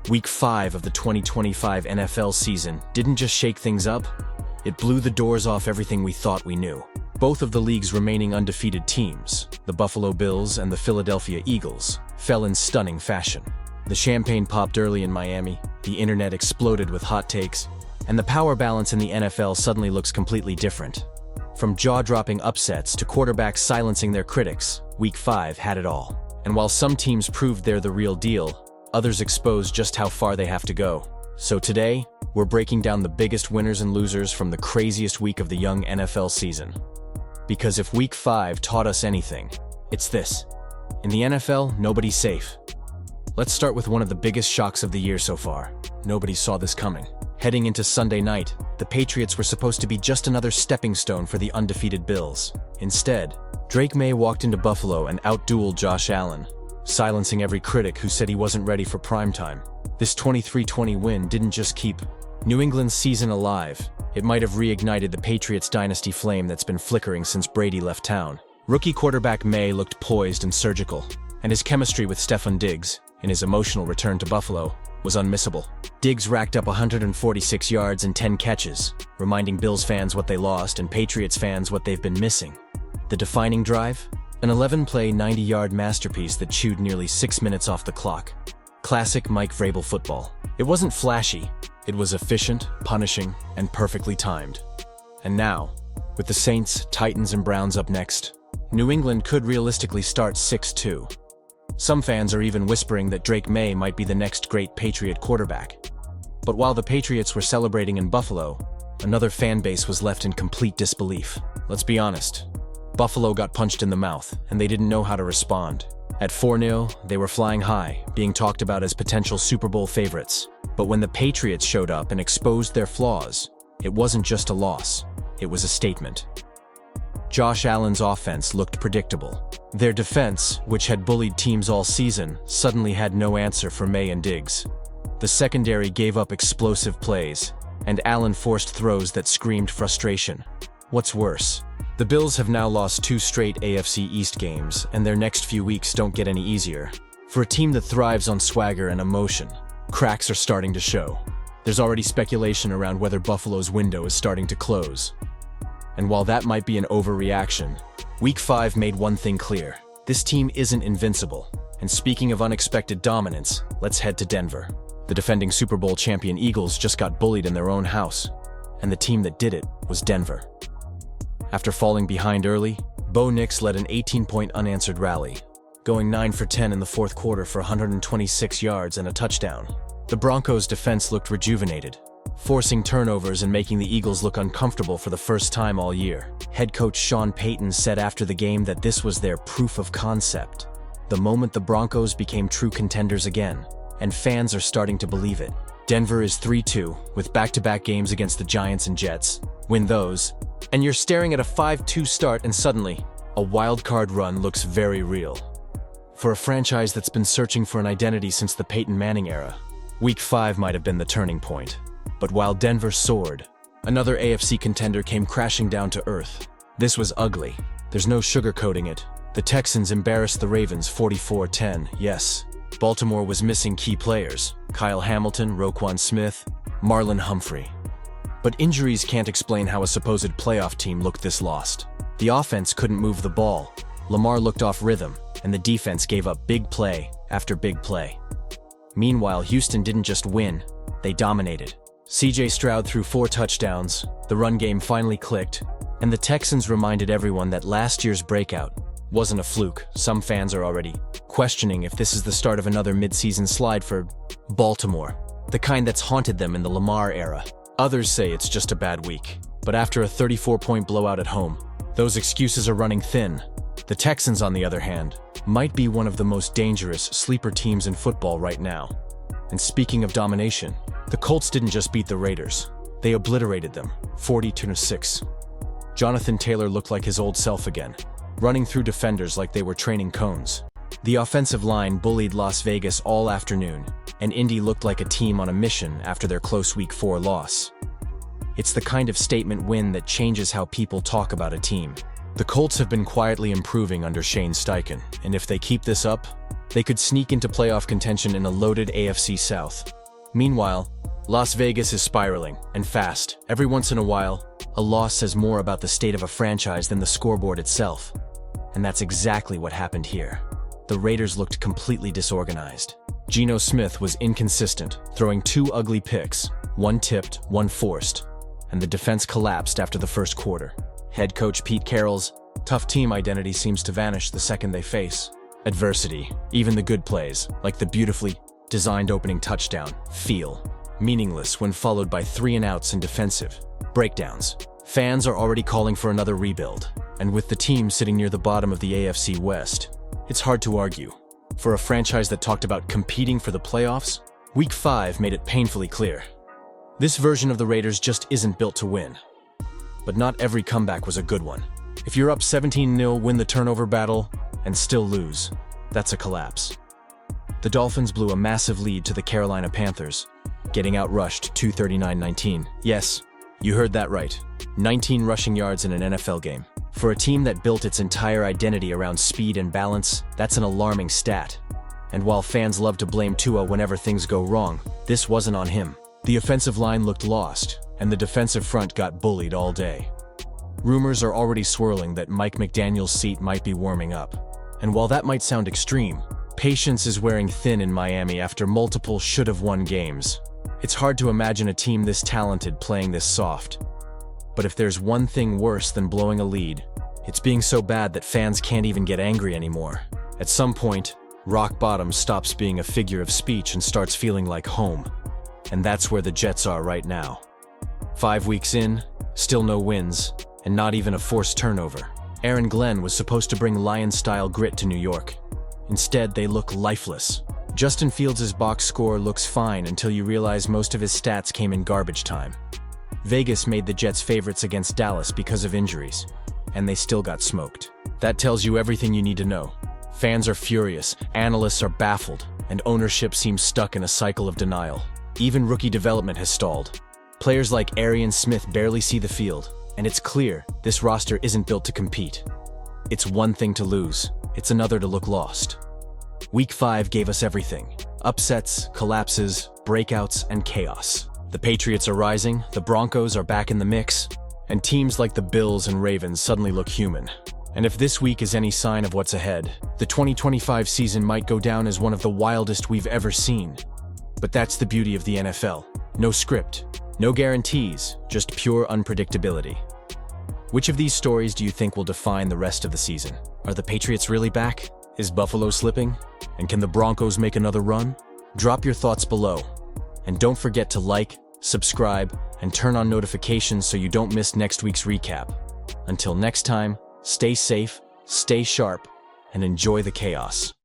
Week 5 of the 2025 NFL season didn't just shake things up, it blew the doors off everything we thought we knew. Both of the league's remaining undefeated teams, the Buffalo Bills and the Philadelphia Eagles, fell in stunning fashion. The champagne popped early in Miami, the internet exploded with hot takes, and the power balance in the NFL suddenly looks completely different. From jaw-dropping upsets to quarterbacks silencing their critics, Week 5 had it all. And while some teams proved they're the real deal, others exposed just how far they have to go. So today, we're breaking down the biggest winners and losers from the craziest week of the young NFL season. Because if Week 5 taught us anything, it's this. In the NFL, nobody's safe. Let's start with one of the biggest shocks of the year so far. Nobody saw this coming. Heading into Sunday night, the Patriots were supposed to be just another stepping stone for the undefeated Bills. Instead, Drake Maye walked into Buffalo and outdueled Josh Allen, silencing every critic who said he wasn't ready for primetime. This 23-20 win didn't just keep New England's season alive, it might have reignited the Patriots' dynasty flame that's been flickering since Brady left town. Rookie quarterback Maye looked poised and surgical, and his chemistry with Stefon Diggs, in his emotional return to Buffalo, was unmissable. Diggs racked up 146 yards and 10 catches, reminding Bills fans what they lost and Patriots fans what they've been missing. The defining drive? An 11-play, 90-yard masterpiece that chewed nearly 6 minutes off the clock. Classic Mike Vrabel football. It wasn't flashy, it was efficient, punishing, and perfectly timed. And now, with the Saints, Titans, and Browns up next, New England could realistically start 6-2. Some fans are even whispering that Drake Maye might be the next great Patriot quarterback. But while the Patriots were celebrating in Buffalo, another fan base was left in complete disbelief. Let's be honest. Buffalo got punched in the mouth, and they didn't know how to respond. At 4-0, they were flying high, being talked about as potential Super Bowl favorites. But when the Patriots showed up and exposed their flaws, it wasn't just a loss, it was a statement. Josh Allen's offense looked predictable. Their defense, which had bullied teams all season, suddenly had no answer for Maye and Diggs. The secondary gave up explosive plays, and Allen forced throws that screamed frustration. What's worse? The Bills have now lost 2 straight AFC East games, and their next few weeks don't get any easier. For a team that thrives on swagger and emotion, cracks are starting to show. There's already speculation around whether Buffalo's window is starting to close. And while that might be an overreaction, Week 5 made one thing clear. This team isn't invincible. And speaking of unexpected dominance, let's head to Denver. The defending Super Bowl champion Eagles just got bullied in their own house, and the team that did it was Denver. After falling behind early, Bo Nix led an 18-point unanswered rally, going 9 for 10 in the fourth quarter for 126 yards and a touchdown. The Broncos' defense looked rejuvenated, forcing turnovers and making the Eagles look uncomfortable for the first time all year. Head coach Sean Payton said after the game that this was their proof of concept, the moment the Broncos became true contenders again, and fans are starting to believe it. Denver is 3-2, with back-to-back games against the Giants and Jets. Win those, and you're staring at a 5-2 start, and suddenly, a wild-card run looks very real. For a franchise that's been searching for an identity since the Peyton Manning era, Week 5 might have been the turning point. But while Denver soared, another AFC contender came crashing down to earth. This was ugly. There's no sugarcoating it. The Texans embarrassed the Ravens 44-10, yes. Baltimore was missing key players: Kyle Hamilton, Roquan Smith, Marlon Humphrey. But injuries can't explain how a supposed playoff team looked this lost. The offense couldn't move the ball, Lamar looked off rhythm, and the defense gave up big play after big play. Meanwhile, Houston didn't just win, they dominated. CJ Stroud threw 4 touchdowns, the run game finally clicked, and the Texans reminded everyone that last year's breakout wasn't a fluke. Some fans are already questioning if this is the start of another mid-season slide for Baltimore, the kind that's haunted them in the Lamar era. Others say it's just a bad week, but after a 34-point blowout at home, those excuses are running thin. The Texans, on the other hand, might be one of the most dangerous sleeper teams in football right now. And speaking of domination, the Colts didn't just beat the Raiders, they obliterated them, 40-6. Jonathan Taylor looked like his old self again, running through defenders like they were training cones. The offensive line bullied Las Vegas all afternoon, and Indy looked like a team on a mission after their close Week 4 loss. It's the kind of statement win that changes how people talk about a team. The Colts have been quietly improving under Shane Steichen, and if they keep this up, They could sneak into playoff contention in a loaded AFC South. Meanwhile, Las Vegas is spiraling, and fast. Every once in a while, a loss says more about the state of a franchise than the scoreboard itself. And that's exactly what happened here. The Raiders looked completely disorganized. Geno Smith was inconsistent, throwing 2 ugly picks, one tipped, one forced, and the defense collapsed after the first quarter. Head coach Pete Carroll's tough team identity seems to vanish the second they face adversity. Even the good plays, like the beautifully designed opening touchdown, feel meaningless when followed by 3-and-outs and defensive breakdowns. Fans are already calling for another rebuild, and with the team sitting near the bottom of the AFC West, it's hard to argue. For a franchise that talked about competing for the playoffs, Week 5 made it painfully clear. This version of the Raiders just isn't built to win. But not every comeback was a good one. If you're up 17-0, win the turnover battle, and still lose, that's a collapse. The Dolphins blew a massive lead to the Carolina Panthers, getting outrushed 239-19. Yes, you heard that right. 19 rushing yards in an NFL game. For a team that built its entire identity around speed and balance, that's an alarming stat. And while fans love to blame Tua whenever things go wrong, this wasn't on him. The offensive line looked lost, and the defensive front got bullied all day. Rumors are already swirling that Mike McDaniel's seat might be warming up. And while that might sound extreme, patience is wearing thin in Miami after multiple should-have-won games. It's hard to imagine a team this talented playing this soft. But if there's one thing worse than blowing a lead, it's being so bad that fans can't even get angry anymore. At some point, rock bottom stops being a figure of speech and starts feeling like home. And that's where the Jets are right now. 5 weeks in, still no wins, and not even a forced turnover. Aaron Glenn was supposed to bring Lion-style grit to New York. Instead, they look lifeless. Justin Fields' box score looks fine until you realize most of his stats came in garbage time. Vegas made the Jets favorites against Dallas because of injuries, and they still got smoked. That tells you everything you need to know. Fans are furious, analysts are baffled, and ownership seems stuck in a cycle of denial. Even rookie development has stalled. Players like Arian Smith barely see the field, and it's clear this roster isn't built to compete. It's one thing to lose, it's another to look lost. Week 5 gave us everything: upsets, collapses, breakouts, and chaos. The Patriots are rising, the Broncos are back in the mix, and teams like the Bills and Ravens suddenly look human. And if this week is any sign of what's ahead, the 2025 season might go down as one of the wildest we've ever seen. But that's the beauty of the NFL. No script, no guarantees, just pure unpredictability. Which of these stories do you think will define the rest of the season? Are the Patriots really back? Is Buffalo slipping? And can the Broncos make another run? Drop your thoughts below. And don't forget to like, subscribe, and turn on notifications so you don't miss next week's recap. Until next time, stay safe, stay sharp, and enjoy the chaos.